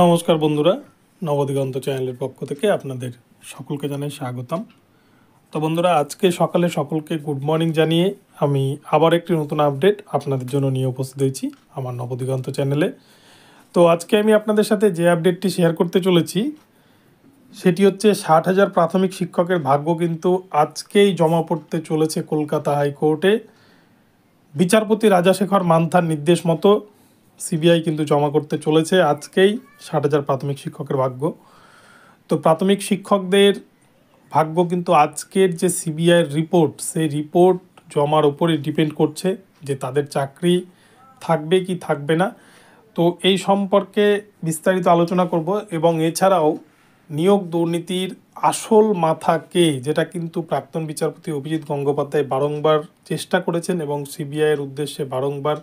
নমস্কার বন্ধুরা, নবদিগন্ত চ্যানেলের পক্ষ থেকে আপনাদের সকলকে জানাই স্বাগতম। তো বন্ধুরা, আজকে সকালে সকলকে গুড মর্নিং জানিয়ে আমি আবার একটি নতুন আপডেট আপনাদের জন্য নিয়ে উপস্থিত হয়েছি আমার নবদিগন্ত চ্যানেলে। তো আজকে আমি আপনাদের সাথে যে আপডেটটি শেয়ার করতে চলেছি সেটি হচ্ছে 60,000 প্রাথমিক শিক্ষকের ভাগ্য কিন্তু আজকেই জমা পড়তে চলেছে কলকাতা হাইকোর্টে। বিচারপতি রাজাশেখর মান্থার নির্দেশ মতো সিবিআই কিন্তু জমা করতে চলেছে আজকেই 60,000 প্রাথমিক শিক্ষকের ভাগ্য। তো প্রাথমিক শিক্ষকদের ভাগ্য কিন্তু আজকের যে সিবিআইয়ের রিপোর্ট, সেই রিপোর্ট জমার উপরে ডিপেন্ড করছে যে তাদের চাকরি থাকবে কি থাকবে না। তো এই সম্পর্কে বিস্তারিত আলোচনা করব এবং এছাড়াও নিয়োগ দুর্নীতির আসল মাথা কে, যেটা কিন্তু প্রাক্তন বিচারপতি অভিজিৎ গঙ্গোপাধ্যায় বারংবার চেষ্টা করেছেন এবং সিবিআইয়ের উদ্দেশ্যে বারংবার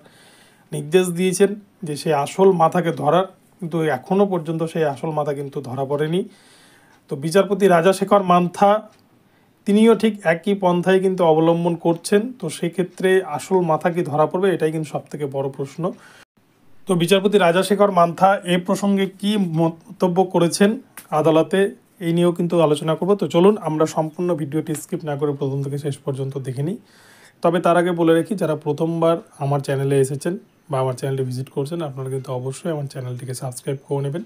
নির্দেশ দিয়েছেন যে সে আসল মাথাকে ধরার, কিন্তু এখনও পর্যন্ত সেই আসল মাথা কিন্তু ধরা পড়েনি। তো বিচারপতি রাজাশেখর মান্থা তিনিও ঠিক একই পন্থায় কিন্তু অবলম্বন করছেন। তো সেক্ষেত্রে আসল মাথা কি ধরা পড়বে, এটাই কিন্তু সবথেকে বড় প্রশ্ন। তো বিচারপতি রাজাশেখর মান্থা এ প্রসঙ্গে কি মন্তব্য করেছেন আদালতে, এই নিয়েও কিন্তু আলোচনা করব। তো চলুন আমরা সম্পূর্ণ ভিডিওটি স্কিপ না করে প্রথম থেকে শেষ পর্যন্ত দেখে নিই। তবে তার আগে বলে রাখি, যারা প্রথমবার আমার চ্যানেলে এসেছেন বা আমার চ্যানেলটি ভিজিট করছেন, আপনারা কিন্তু অবশ্যই আমার চ্যানেলটিকে সাবস্ক্রাইব করে নেবেন,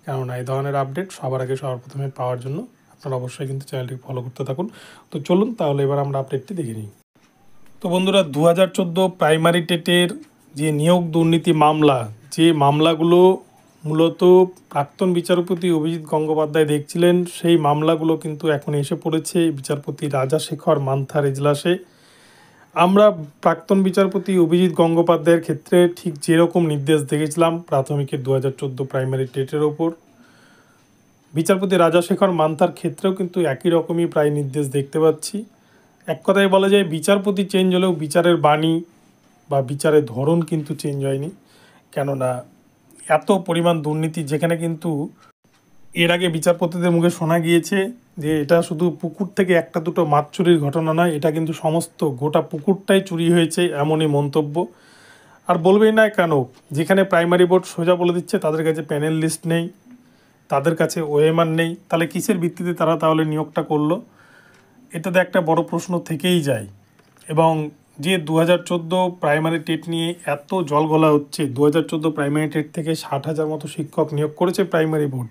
কেননা এই ধরনের আপডেট সবার আগে সবার প্রথমে পাওয়ার জন্য আপনারা অবশ্যই কিন্তু চ্যানেলটিকে ফলো করতে থাকুন। তো চলুন তাহলে এবার আমরা আপডেটটি দেখে নিই। তো বন্ধুরা, 2014 প্রাইমারি টেটের যে নিয়োগ দুর্নীতি মামলা, যে মামলাগুলো মূলত প্রাক্তন বিচারপতি অভিজিৎ গঙ্গোপাধ্যায় দেখছিলেন, সেই মামলাগুলো কিন্তু এখন এসে পড়েছে বিচারপতি রাজাশেখর মান্থার এজলাসে। আমরা প্রাক্তন বিচারপতি অভিজিৎ গঙ্গোপাধ্যায়ের ক্ষেত্রে ঠিক যেরকম নির্দেশ দেখেছিলাম প্রাথমিকের 2014 প্রাইমারি টেটের ওপর, বিচারপতি রাজাশেখর মান্থার ক্ষেত্রেও কিন্তু একই রকমই প্রায় নির্দেশ দেখতে পাচ্ছি। এক কথায় বলা যায়, বিচারপতি চেঞ্জ হলেও বিচারের বাণী বা বিচারের ধরন কিন্তু চেঞ্জ হয়নি। কেননা এত পরিমাণ দুর্নীতি, যেখানে কিন্তু এর আগে বিচারপতিদের মুখে শোনা গিয়েছে যে এটা শুধু পুকুর থেকে একটা দুটো মাছ চুরির ঘটনা নয়, এটা কিন্তু সমস্ত গোটা পুকুরটাই চুরি হয়েছে, এমনই মন্তব্য। আর বলবেই না কেন, যেখানে প্রাইমারি বোর্ড সোজা বলে দিচ্ছে তাদের কাছে প্যানেল লিস্ট নেই, তাদের কাছে ওএমআর নেই, তাহলে কিসের ভিত্তিতে তারা তাহলে নিয়োগটা করলো, এটাতে একটা বড় প্রশ্ন থেকেই যায়। এবং যে 2014 প্রাইমারি টেট নিয়ে এত জলঘোলা হচ্ছে, 2014 প্রাইমারি টেট থেকে 60,000 মতো শিক্ষক নিয়োগ করেছে প্রাইমারি বোর্ড।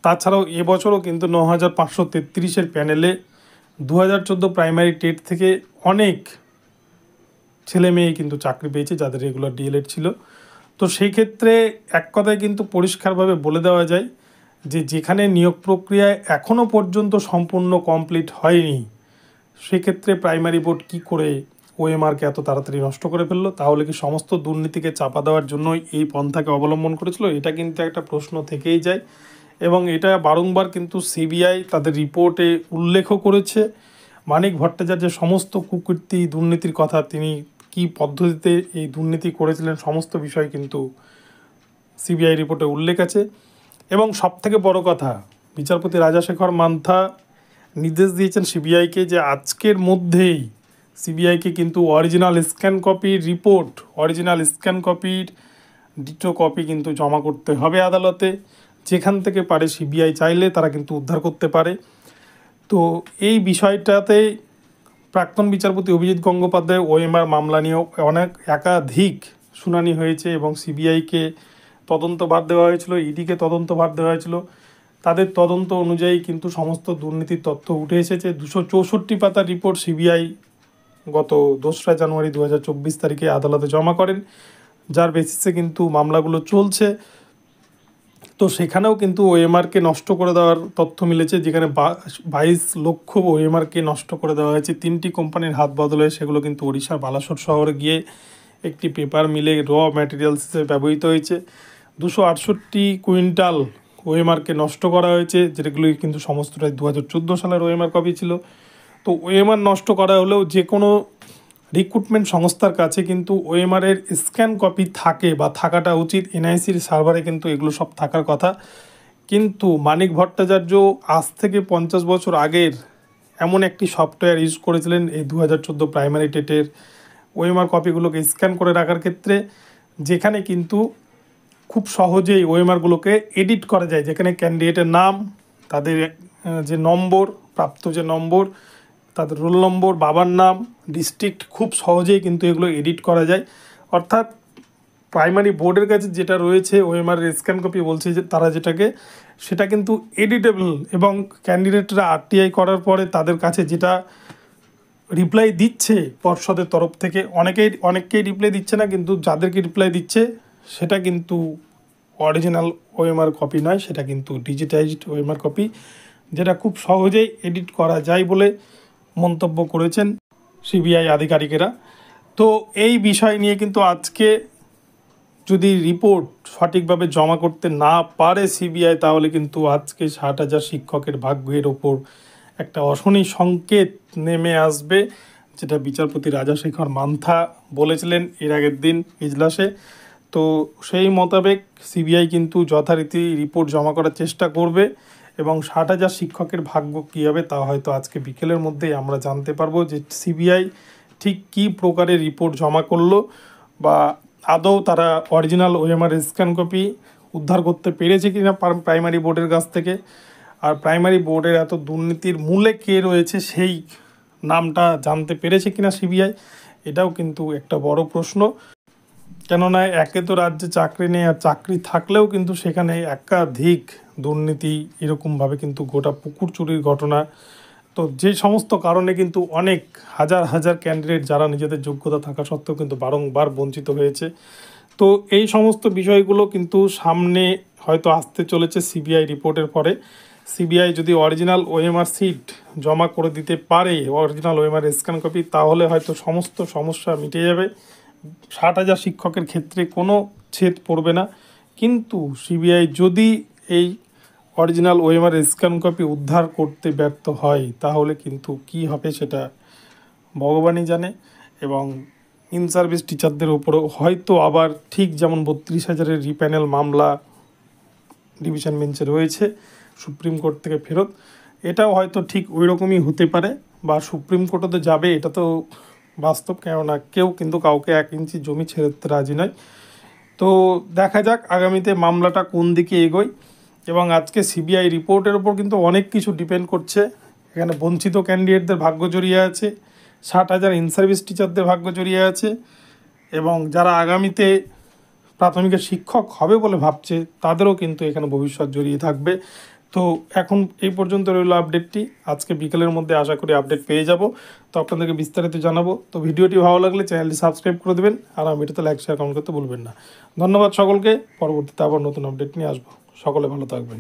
তাছাড়াও এবছরও কিন্তু 9,533-এর প্যানেলে 2014 প্রাইমারি টেট থেকে অনেক ছেলে মেয়ে কিন্তু চাকরি পেয়েছে যাদের রেগুলার ডিএলএড ছিল। তো সেই ক্ষেত্রে এক কথায় কিন্তু পরিষ্কারভাবে বলে দেওয়া যায় যে যেখানে নিয়োগ প্রক্রিয়ায় এখনও পর্যন্ত সম্পূর্ণ কমপ্লিট হয়নি, সেক্ষেত্রে প্রাইমারি বোর্ড কী করে ওএমআরকে এত তাড়াতাড়ি নষ্ট করে ফেললো? তাহলে কি সমস্ত দুর্নীতিকে চাপা দেওয়ার জন্যই এই পন্থাকে অবলম্বন করেছিল? এটা কিন্তু একটা প্রশ্ন থেকেই যায় এবং এটা বারংবার কিন্তু সিবিআই তাদের রিপোর্টে উল্লেখও করেছে। মানিক ভট্টাচার্যের সমস্ত কুকীর্তি দুর্নীতির কথা, তিনি কি পদ্ধতিতে এই দুর্নীতি করেছিলেন, সমস্ত বিষয় কিন্তু সিবিআই রিপোর্টে উল্লেখ আছে। এবং সবথেকে বড় কথা, বিচারপতি রাজাশেখর মান্থা নির্দেশ দিয়েছেন সিবিআইকে যে আজকের মধ্যেই সিবিআইকে কিন্তু অরিজিনাল স্ক্যান কপির রিপোর্ট, অরিজিনাল স্ক্যান কপির ডিটো কপি কিন্তু জমা করতে হবে আদালতে। যেখান থেকে পারে সিবিআই চাইলে তারা কিন্তু উদ্ধার করতে পারে। তো এই বিষয়টাতে প্রাক্তন বিচারপতি অভিজিৎ গঙ্গোপাধ্যায় ওএমআর মামলা নিয়েও অনেক একাধিক শুনানি হয়েছে এবং সিবিআইকে তদন্তভার দেওয়া হয়েছিল, ইডিকে তদন্তভার দেওয়া হয়েছিল। তাদের তদন্ত অনুযায়ী কিন্তু সমস্ত দুর্নীতির তথ্য উঠে এসেছে। 264 পাতার রিপোর্ট সিবিআই গত 2রা জানুয়ারি 2024 তারিখে আদালতে জমা করেন, যার বেসিসে কিন্তু মামলাগুলো চলছে। তো সেখানেও কিন্তু ওএমআরকে নষ্ট করে দেওয়ার তথ্য মিলেছে, যেখানে 22 লক্ষ ওএমআরকে নষ্ট করে দেওয়া হয়েছে 3টি কোম্পানির হাত বদলে। সেগুলো কিন্তু ওড়িশার বালাসোর শহরে গিয়ে একটি পেপার মিলে র ম্যাটেরিয়ালস হিসেবে ব্যবহৃত হয়েছে। 268 কুইন্টাল ওএমআরকে নষ্ট করা হয়েছে, যেগুলি কিন্তু সমস্তটাই 2014 সালের ওএমআর কপি ছিল। তো ওএমআর নষ্ট করা হলেও যে কোনো রিক্রুটমেন্ট সংস্থার কাছে কিন্তু ওএমআরের স্ক্যান কপি থাকে বা থাকাটা উচিত। এনআইসির সার্ভারে কিন্তু এগুলো সব থাকার কথা। কিন্তু মানিক ভট্টাচার্য আজ থেকে 50 বছর আগের এমন একটি সফটওয়্যার ইউজ করেছিলেন এই 2014 প্রাইমারি টেটের ওএমআর কপিগুলোকে স্ক্যান করে রাখার ক্ষেত্রে, যেখানে কিন্তু খুব সহজেই ওএমআরগুলোকে এডিট করা যায়, যেখানে ক্যান্ডিডেটের নাম, তাদের যে নম্বর, প্রাপ্ত যে নম্বর, তাদের রোল নম্বর, বাবার নাম, ডিস্ট্রিক্ট, খুব সহজেই কিন্তু এগুলো এডিট করা যায়। অর্থাৎ প্রাইমারি বোর্ডের কাছে যেটা রয়েছে ওএমআর স্ক্যান কপি বলছে যে তারা যেটাকে, সেটা কিন্তু এডিটেবল, এবং ক্যান্ডিডেটরা আরটিআই করার পরে তাদের কাছে যেটা রিপ্লাই দিচ্ছে পর্ষদের তরফ থেকে, অনেককেই রিপ্লাই দিচ্ছে না, কিন্তু যাদেরকে রিপ্লাই দিচ্ছে সেটা কিন্তু অরিজিনাল ওএমআর কপি নয়, সেটা কিন্তু ডিজিটাইজড ওএমআর কপি, যেটা খুব সহজেই এডিট করা যায় বলে মন্তব্য করেছেন সিবিআই আধিকারিকেরা। তো এই বিষয় নিয়ে কিন্তু আজকে যদি রিপোর্ট সঠিকভাবে জমা করতে না পারে সিবিআই, তাহলে কিন্তু আজকে 60,000 শিক্ষকের ভাগ্যের ওপর একটা অশনি সংকেত নেমে আসবে, যেটা বিচারপতি রাজাশেখর মান্থা বলেছিলেন এর আগের দিন ইজলাসে। তো সেই মোতাবেক সিবিআই কিন্তু যথারীতি রিপোর্ট জমা করার চেষ্টা করবে, এবং 60,000 শিক্ষকের ভাগ্য কী হবে তা হয়তো আজকে বিকেলের মধ্যেই আমরা জানতে পারবো, যে সিবিআই ঠিক কী প্রকারের রিপোর্ট জমা করলো, বা আদৌ তারা অরিজিনাল ওএমআর স্ক্যান কপি উদ্ধার করতে পেরেছে কিনা প্রাইমারি বোর্ডের কাছ থেকে। আর প্রাইমারি বোর্ডের এত দুর্নীতির মূলে কে রয়েছে সেই নামটা জানতে পেরেছে কিনা সিবিআই, এটাও কিন্তু একটা বড় প্রশ্ন। কেননা একে তো রাজ্যে চাকরি নেই, আর চাকরি থাকলেও কিন্তু সেখানে একাধিক দুর্নীতি, এরকমভাবে কিন্তু গোটা পুকুর চুরির ঘটনা। তো যে সমস্ত কারণে কিন্তু অনেক হাজার হাজার ক্যান্ডিডেট যারা নিজেদের যোগ্যতা থাকা সত্ত্বেও কিন্তু বারংবার বঞ্চিত হয়েছে। তো এই সমস্ত বিষয়গুলো কিন্তু সামনে হয়তো আসতে চলেছে সিবিআই রিপোর্টের পরে। সিবিআই যদি অরিজিনাল ওএমআর সিট জমা করে দিতে পারে, অরিজিনাল ওএমআর স্ক্যান কপি, তাহলে হয়তো সমস্ত সমস্যা মিটে যাবে। 60,000 শিক্ষকের ক্ষেত্রে কোনো ছেদ পড়বে না। কিন্তু সিবিআই যদি এই অরিজিনাল ওএমআর স্ক্যান কপি উদ্ধার করতে ব্যর্থ হয়, তাহলে কিন্তু কি হবে সেটা ভগবানই জানে। এবং ইন সার্ভিস টিচারদের উপরেও হয়তো আবার ঠিক যেমন 32,000-এর রিপ্যানেল মামলা ডিভিশন বেঞ্চে রয়েছে সুপ্রিম কোর্ট থেকে ফেরত, এটাও হয়তো ঠিক ওই রকমই হতে পারে, বা সুপ্রিম কোর্টে তো যাবে, এটা তো বাস্তব। কেননা কেউ কিন্তু কাউকে 1 ইঞ্চি জমি ছেড়ে দিতে রাজি নয়। তো দেখা যাক আগামীতে মামলাটা কোন দিকে এগোয়। এবং আজকে সিবিআই রিপোর্টের ওপর কিন্তু অনেক কিছু ডিপেন্ড করছে। এখানে বঞ্চিত ক্যান্ডিডেটদের ভাগ্য জড়িয়ে আছে, 60,000 ইন সার্ভিস টিচারদের ভাগ্য জড়িয়ে আছে, এবং যারা আগামীতে প্রাথমিকের শিক্ষক হবে বলে ভাবছে তাদেরও কিন্তু এখানে ভবিষ্যৎ জড়িয়ে থাকবে। তো এখন এই পর্যন্ত রইল আপডেটটি। আজকে বিকেলের মধ্যে আশা করি আপডেট পেয়ে যাব, তো আপনাদেরকে বিস্তারিত জানাবো। তো ভিডিওটি ভালো লাগলে চ্যানেলটি সাবস্ক্রাইব করে দেবেন, আর আমার ভিডিওতে লাইক শেয়ার কমেন্ট করতে ভুলবেন না। ধন্যবাদ সকলকে। পরবর্তীতে আবার নতুন আপডেট নিয়ে আসবো। সকলে ভালো থাকবেন।